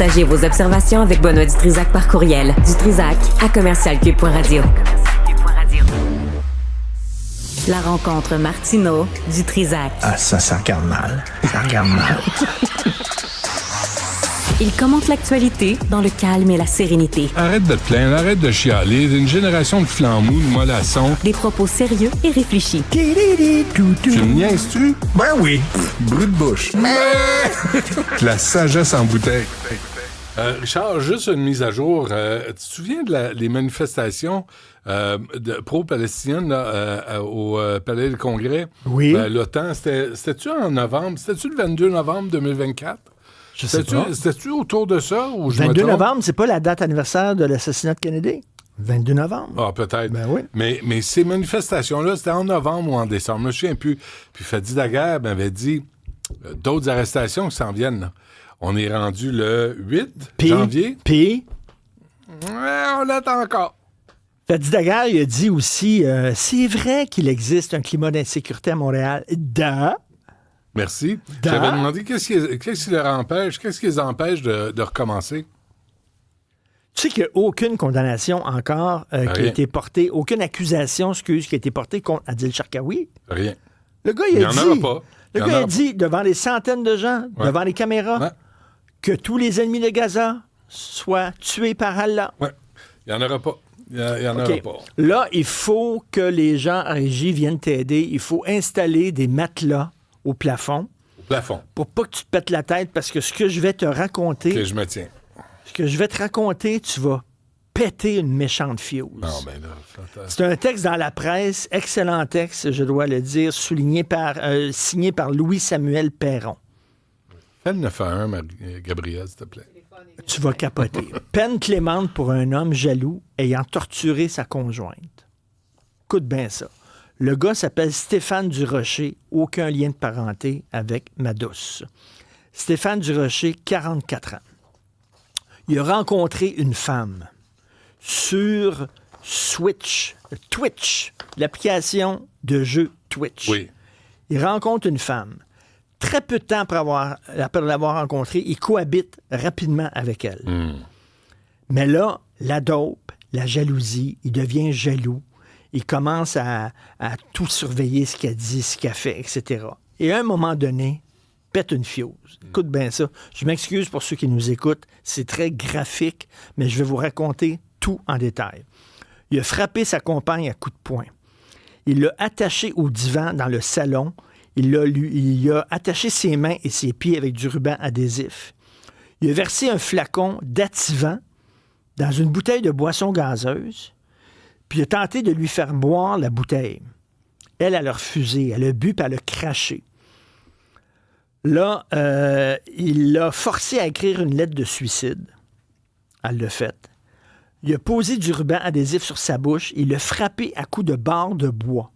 Partagez vos observations avec Benoît Dutrisac par courriel. dutrisac@commercialcube.radio. La rencontre Martineau-Dutrisac. Ah, ça regarde mal. Ça regarde mal. Il commente l'actualité dans le calme et la sérénité. Arrête de te plaindre, arrête de chialer. Une génération de flambous, de mollassons. Des propos sérieux et réfléchis. Tu me niaises-tu? Ben oui. Brut de bouche. La sagesse en bouteille. Richard, juste une mise à jour. Tu te souviens des manifestations pro-palestiniennes là, au Palais du Congrès? Oui. L'OTAN, c'était-tu en novembre? C'était-tu le 22 novembre 2024? Je sais pas. C'était-tu autour de ça? Ou je 22 me trompe? novembre, c'est pas la date anniversaire de l'assassinat de Kennedy? 22 novembre. Ah, peut-être. Ben oui. Mais ces manifestations-là, c'était en novembre ou en décembre. Je me souviens plus. Puis Fadi Daguerre m'avait dit d'autres arrestations qui s'en viennent. Là. On est rendu le 8 janvier. Puis, on l'attend encore. Fadi Daguerre, il a dit aussi, c'est vrai qu'il existe un climat d'insécurité à Montréal. Merci. J'avais demandé qu'est-ce qui leur empêche, qu'est-ce qui les empêche de recommencer? Tu sais qu'il n'y a aucune condamnation encore qui a été portée, aucune accusation, qui a été portée contre Adil Sharkawi. Rien. Le gars, il a dit... en aura pas. Le gars a dit, devant des centaines de gens, devant les caméras, que tous les ennemis de Gaza soient tués par Allah. Oui. Il n'y en aura pas. Il n'y en aura pas. Là, il faut que les gens en régie viennent t'aider. Il faut installer des matelas au plafond. Au plafond. Pour pas que tu te pètes la tête, parce que ce que je vais te raconter... Que je me tiens. Ce que je vais te raconter, tu vas péter une méchante fuse. Non, ben là, c'est un texte dans la presse, excellent texte, je dois le dire, signé par Louis-Samuel Perron. Fais le 9-1, Gabriel, s'il te plaît. Tu vas capoter. Peine clémente pour un homme jaloux ayant torturé sa conjointe. Écoute bien ça. Le gars s'appelle Stéphane Durocher, aucun lien de parenté avec ma douce. Stéphane Durocher, 44 ans. Il a rencontré une femme sur Twitch, l'application de jeu Twitch. Oui. Il rencontre une femme. Très peu de temps après l'avoir rencontrée, il cohabite rapidement avec elle. Mais là, la dope, la jalousie, il devient jaloux. Il commence à tout surveiller, ce qu'elle dit, ce qu'elle fait, etc. Et à un moment donné, pète une fuse. Écoute bien ça. Je m'excuse pour ceux qui nous écoutent. C'est très graphique, mais je vais vous raconter tout en détail. Il a frappé sa compagne à coups de poing. Il l'a attachée au divan dans le salon. Il a attaché ses mains et ses pieds avec du ruban adhésif. Il a versé un flacon d'activant dans une bouteille de boisson gazeuse, puis il a tenté de lui faire boire la bouteille. Elle a refusé. Elle a bu, puis elle a craché. Là, il l'a forcé à écrire une lettre de suicide. Elle l'a faite. Il a posé du ruban adhésif sur sa bouche. Il l'a frappé à coups de barre de bois.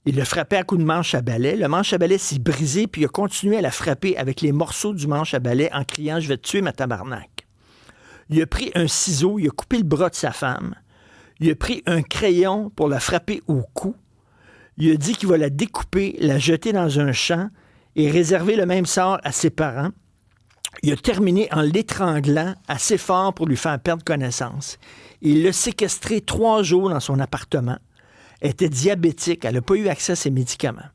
Il l'a frappé à coups de manche à balai. Le manche à balai s'est brisé, puis il a continué à la frapper avec les morceaux du manche à balai en criant « Je vais te tuer, ma tabarnak ». Il a pris un ciseau, il a coupé le bras de sa femme. Il a pris un crayon pour la frapper au cou. Il a dit qu'il va la découper, la jeter dans un champ et réserver le même sort à ses parents. Il a terminé en l'étranglant assez fort pour lui faire perdre connaissance. Il l'a séquestrée 3 jours dans son appartement. Elle était diabétique, elle n'a pas eu accès à ses médicaments.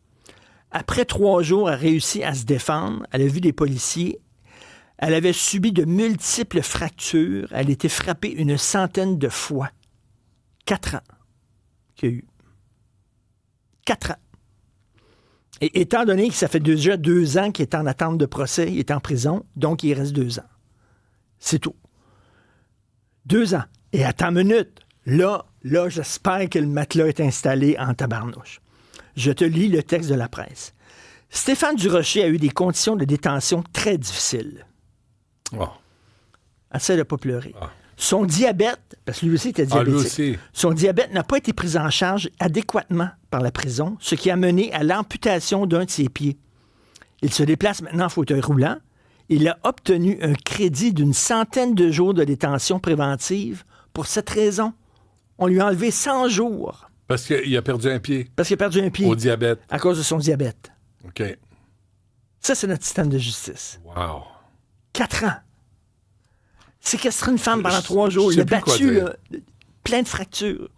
Après 3 jours, elle a réussi à se défendre. Elle a vu des policiers. Elle avait subi de multiples fractures. Elle a été frappée une centaine de fois. 4 ans qu'il y a eu. 4 ans. Et étant donné que ça fait déjà 2 ans qu'il est en attente de procès, il est en prison, donc il reste 2 ans. C'est tout. 2 ans. Et attends une minute. Là, j'espère que le matelas est installé en tabarnouche. Je te lis le texte de la presse. Stéphane Durocher a eu des conditions de détention très difficiles. Oh. Essaie de ne pas pleurer. Oh. Son diabète, parce que lui aussi était diabétique, lui aussi. Son diabète n'a pas été pris en charge adéquatement par la prison, ce qui a mené à l'amputation d'un de ses pieds. Il se déplace maintenant en fauteuil roulant. Il a obtenu un crédit d'une centaine de jours de détention préventive pour cette raison. On lui a enlevé 100 jours. Parce qu'il a perdu un pied. Parce qu'il a perdu un pied. Au diabète. À cause de son diabète. OK. Ça, c'est notre système de justice. Wow. 4 ans. Séquestrer une femme pendant 3 jours. je Il sais a plus quoi battu, dire. là, plein de fractures.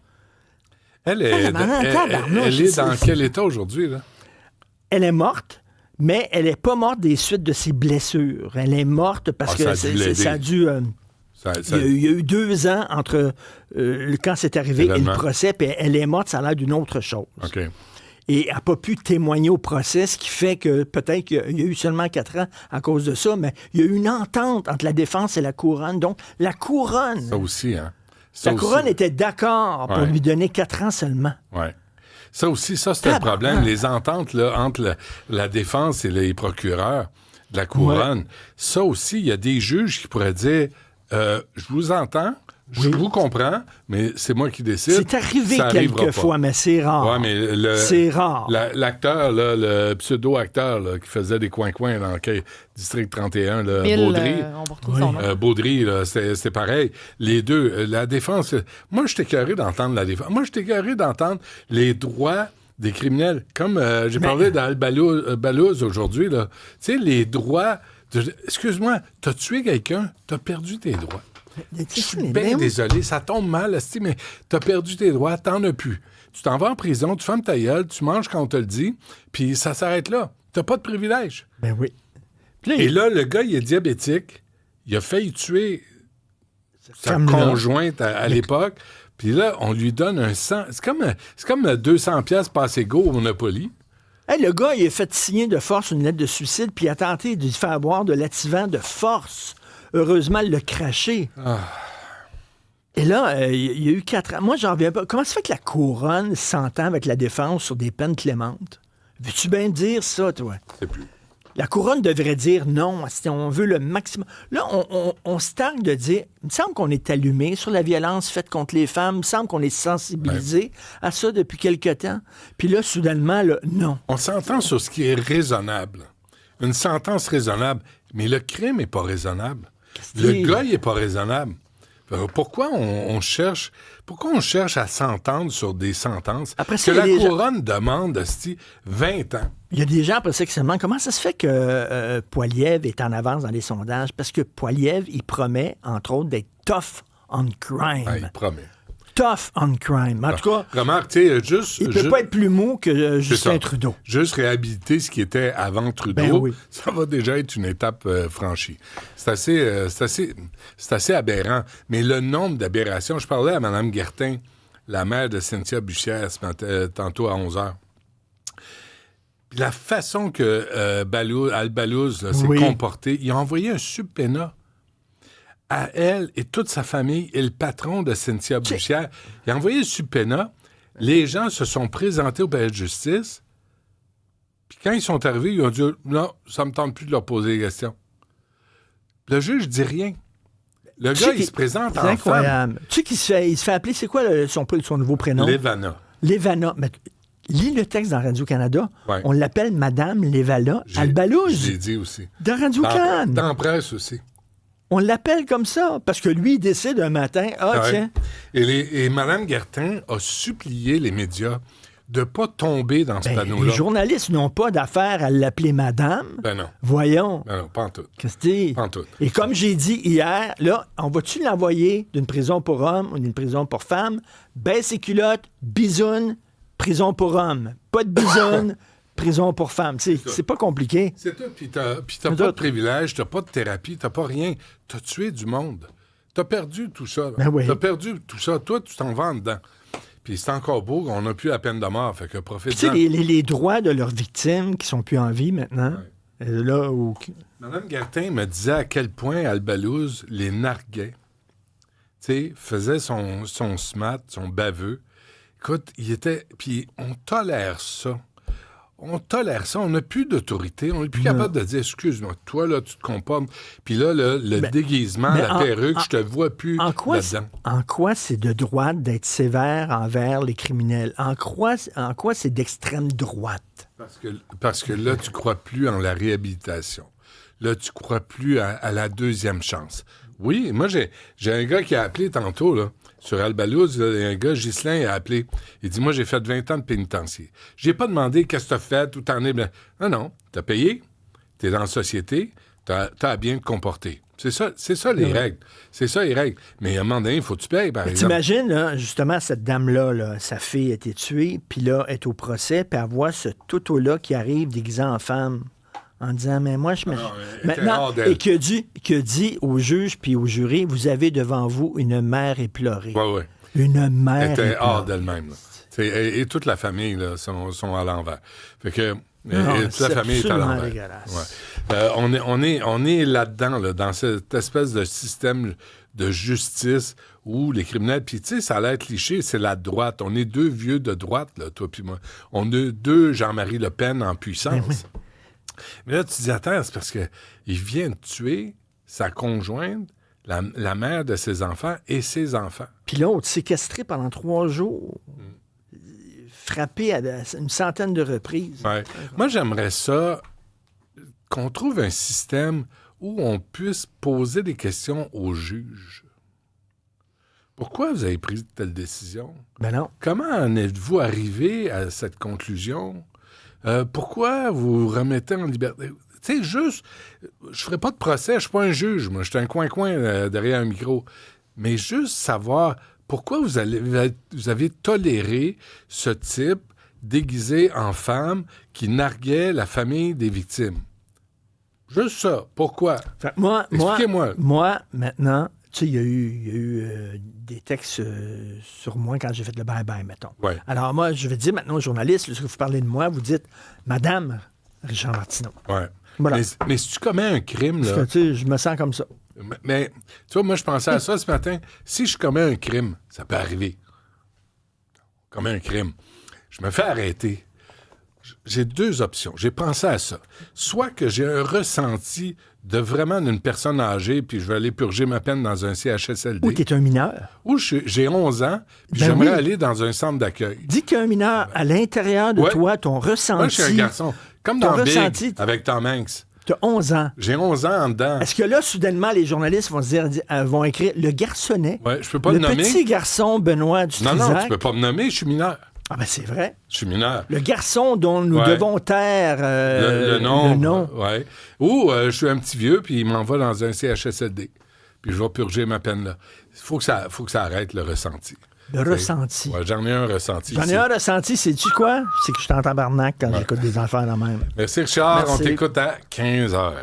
Elle est dans quel état aujourd'hui, là? Elle est morte, mais elle n'est pas morte des suites de ses blessures. Elle est morte parce que ça a dû... Il y a eu 2 ans entre quand c'est arrivé et le procès, puis elle est morte, ça a l'air d'une autre chose. OK. Et elle n'a pas pu témoigner au procès, ce qui fait que peut-être qu'il y a eu seulement 4 ans à cause de ça, mais il y a eu une entente entre la défense et la couronne. Donc, la couronne... Ça aussi, hein? La couronne était d'accord pour lui donner 4 ans seulement. Oui. Ça aussi, c'est un problème. Les ententes là, entre la défense et les procureurs de la couronne, ça aussi, il y a des juges qui pourraient dire je vous entends, je vous comprends, mais c'est moi qui décide. C'est arrivé quelquefois, mais c'est rare. Ouais, mais c'est rare. L'acteur, là, le pseudo-acteur là, qui faisait des coins-coins dans le District 31, là, Baudry. On va retrouver son nom. Baudry, là, c'est pareil. Les deux, la défense... Moi, je suis écœuré d'entendre la défense. Moi, je suis écœuré d'entendre les droits des criminels. Comme j'ai parlé d'Al-Balouz aujourd'hui, là. Tu sais, les droits... Excuse-moi, t'as tué quelqu'un, t'as perdu tes droits. Je suis bien désolé, ça tombe mal, mais t'as perdu tes droits, t'en as plus. Tu t'en vas en prison, tu fermes ta gueule, tu manges quand on te le dit, puis ça s'arrête là. T'as pas de privilège. Ben oui. Et là, le gars, il est diabétique, il a failli tuer sa conjointe à l'époque, puis là, on lui donne un 100... C'est comme 200 pièces passé go au Monopoly. Hey, le gars, il a fait signer de force une lettre de suicide, puis il a tenté de lui faire boire de l'activant de force. Heureusement, il l'a craché. Et là, il y a eu 4 ans. Moi, j'en reviens pas. Comment ça fait que la couronne s'entend avec la défense sur des peines clémentes? Veux-tu bien dire ça, toi? C'est plus. La couronne devrait dire non, si on veut le maximum. Là, on se targue de dire, il me semble qu'on est allumé sur la violence faite contre les femmes, il me semble qu'on est sensibilisé à ça depuis quelque temps. Puis là, soudainement, là, non. On s'entend sur ce qui est raisonnable. Une sentence raisonnable, mais le crime n'est pas raisonnable. Le gars, il n'est pas raisonnable. Pourquoi on cherche à s'entendre sur des sentences que la couronne demande 20 ans? Il y a des gens après ça qui se demandent comment ça se fait que Poilievre est en avance dans les sondages, parce que Poilievre, il promet, entre autres, d'être tough on crime. Ah, il promet. Tough on crime. En tout cas, remarque, tu sais, juste... Il ne peut pas être plus mou que Justin Trudeau. Juste réhabiliter ce qui était avant Trudeau, ça va déjà être une étape franchie. C'est assez aberrant. Mais le nombre d'aberrations... Je parlais à Mme Guertin, la mère de Cynthia Bussière, tantôt à 11h. Puis la façon que Al-Balouz s'est comporté, il a envoyé un subpoena à elle et toute sa famille et le patron de Cynthia Bussière. Il a envoyé le subpoena. Les gens se sont présentés au palais de justice. Puis quand ils sont arrivés, ils ont dit « Non, ça me tente plus de leur poser des questions. » Le juge dit rien. Le gars, il se présente en femme. Tu sais qu'il se fait appeler, c'est quoi son nouveau prénom? Levana. Levana. Mais lis le texte dans Radio-Canada. Ouais. On l'appelle Madame Levana Al-Balouz. Je l'ai dit aussi. Dans Radio-Canada. Dans la presse aussi. On l'appelle comme ça, parce que lui, il décide un matin, tiens. Et Mme Guertin a supplié les médias de ne pas tomber dans ce panneau-là. Les journalistes n'ont pas d'affaire à l'appeler madame. Ben non. Voyons. Ben non, pas en tout. Qu'est-ce que c'est? Pas en tout. Et comme j'ai dit hier, là, on va-tu l'envoyer d'une prison pour hommes ou d'une prison pour femmes? Baisse ses culottes, bisoune, prison pour hommes. Pas de bisoune, prison pour femmes. C'est pas compliqué. C'est tout. Puis t'as pas de privilège, t'as pas de thérapie, t'as pas rien. T'as tué du monde. T'as perdu tout ça. Ben oui. T'as perdu tout ça. Toi, tu t'en vas en dedans. Puis c'est encore beau qu'on n'a plus la peine de mort. Fait que profite-en. Tu sais, les droits de leurs victimes qui sont plus en vie maintenant. Ouais. Là où... Mme Guertin me disait à quel point Al-Balouz les narguait. Tu sais, faisait son smat, son baveux. Écoute, il était... Puis on tolère ça. On tolère ça. On n'a plus d'autorité. On n'est plus capable de dire, excuse-moi, toi, là, tu te comportes. Puis là, le déguisement, la perruque, je te vois plus là-dedans. En quoi c'est de droite d'être sévère envers les criminels? En quoi c'est d'extrême droite? Parce que là, tu crois plus en la réhabilitation. Là, tu crois plus à la deuxième chance. Oui, moi, j'ai un gars qui a appelé tantôt, là. Sur Al-Balouz, il y a un gars, Ghislain, il a appelé. Il dit, moi, j'ai fait 20 ans de pénitencier. J'ai pas demandé qu'est-ce que t'as fait, où t'en es. Non, t'as payé, t'es dans la société, t'as à bien te comporter. C'est ça les règles. C'est ça les règles. Mais à un moment donné, il faut que tu payes, par exemple. T'imagines, là, justement, cette dame-là, là, sa fille a été tuée, puis là, elle est au procès, puis elle voit ce toto-là qui arrive déguisé en femme, en disant, mais moi, je me... Maintenant, et qui a dit au juge puis au jury, vous avez devant vous une mère éplorée. Oui. Une mère Elle était éplorée. hors d'elle-même. Et toute la famille là, sont à l'envers. Fait que... Non, toute la famille est à l'envers. dégueulasse. Ouais. On est là-dedans, là, dans cette espèce de système de justice où les criminels... Puis, tu sais, ça a l'air cliché, c'est la droite. On est deux vieux de droite, là, toi puis moi. On est deux Jean-Marie Le Pen en puissance. Mais là, tu te dis, attends, c'est parce qu'il vient de tuer sa conjointe, la mère de ses enfants et ses enfants. Puis l'autre, séquestré pendant 3 jours, frappé à une centaine de reprises. Ouais. Moi, j'aimerais ça qu'on trouve un système où on puisse poser des questions aux juges. Pourquoi vous avez pris telle décision? Ben non. Comment en êtes-vous arrivé à cette conclusion? Pourquoi vous remettez en liberté? Tu sais, juste, je ferai pas de procès, je suis pas un juge, moi, je suis un coin-coin derrière un micro. Mais juste savoir pourquoi vous avez toléré ce type déguisé en femme qui narguait la famille des victimes. Juste ça. Pourquoi? Fait, Expliquez-moi. Moi, maintenant, tu sais, il y a eu des textes sur moi quand j'ai fait le bye-bye, mettons. Ouais. Alors moi, je vais dire maintenant aux journalistes, lorsque vous parlez de moi, vous dites « Madame Richard Martineau ». Ouais. Voilà. Mais si tu commets un crime, là... Parce que, tu sais, je me sens comme ça. Mais, tu vois, moi, je pensais à ça ce matin. Si je commets un crime, ça peut arriver. Je commets un crime. Je me fais arrêter. J'ai 2 options. J'ai pensé à ça. Soit que j'ai un ressenti de vraiment d'une personne âgée, puis je vais aller purger ma peine dans un CHSLD. Ou tu es un mineur. Ou j'ai 11 ans, puis Ben j'aimerais oui. aller dans un centre d'accueil. Dis qu'il y a un mineur à l'intérieur de Ouais. toi, ton ressenti. Moi, je suis un garçon. Comme dans Ton Big, ressenti. avec Tom Hanks. Tu as 11 ans. J'ai 11 ans en dedans. Est-ce que là, soudainement, les journalistes vont se dire, vont écrire le garçonnet, Ouais, je peux pas le nommer. petit garçon Benoît Non, Dutrisac. tu peux pas me nommer, je suis mineur. Ah ben c'est vrai. Je suis mineur. Le garçon dont nous Ouais. devons taire Le nom. le nom. Ouais. Ou je suis un petit vieux, puis il m'envoie dans un CHSLD. Puis je vais purger ma peine là. Il faut que ça arrête, le ressenti. Le ressenti. Ouais, j'en ai un ressenti. J'en ai un ressenti, sais-tu quoi? C'est que je suis en tabarnak quand j'écoute des affaires la même. Merci Richard, Merci. on t'écoute à 15h.